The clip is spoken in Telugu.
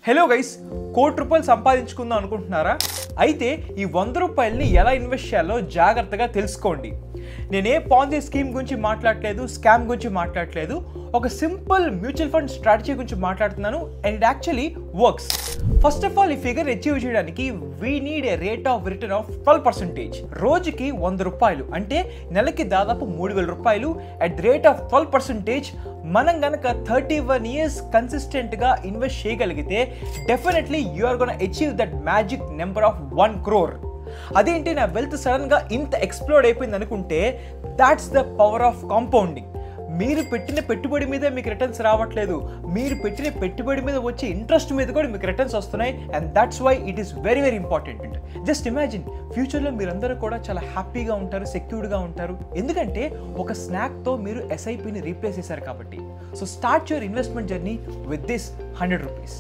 హలో గైస్, ₹1,00,00,000 సంపాదించుకుందాం అనుకుంటున్నారా? అయితే ఈ ₹100ని ఎలా ఇన్వెస్ట్ చేయాలో జాగ్రత్తగా తెలుసుకోండి. నేనే పాంజీ స్కీమ్ గురించి మాట్లాడట్లేదు, స్కామ్ గురించి మాట్లాడట్లేదు. ఒక సింపుల్ మ్యూచువల్ ఫండ్ స్ట్రాటజీ గురించి మాట్లాడుతున్నాను and it actually works. First of all ఈ ఫిగర్ అచీవ్ చేయడానికి we need a rate of return of 12%. రోజుకి ₹100 అంటే నెలకి దాదాపు ₹3,000. అట్ ది రేట్ ఆఫ్ 12% మనం గనక 31 years కన్సిస్టెంట్గా ఇన్వెస్ట్ చేయగలిగితే definitely you are gonna achieve that magic number of 1 crore. అదేంటి నా వెల్త్ సడన్గా ఇంత ఎక్స్ప్లోడ్ అయిపోయింది అనుకుంటే, that's the power of compounding. మీరు పెట్టిన పెట్టుబడి మీద మీకు రిటర్న్స్ రావట్లేదు, మీరు పెట్టిన పెట్టుబడి మీద వచ్చే ఇంట్రెస్ట్ మీద కూడా మీకు రిటర్న్స్ వస్తున్నాయి. And that's why it is very very important. Just imagine, ఫ్యూచర్లో మీరందరూ కూడా చాలా హ్యాపీగా ఉంటారు, సెక్యూర్డ్గా ఉంటారు. ఎందుకంటే ఒక స్నాక్తో మీరు SIPని రీప్లేస్ చేశారు కాబట్టి. So start your investment journey with this ₹100.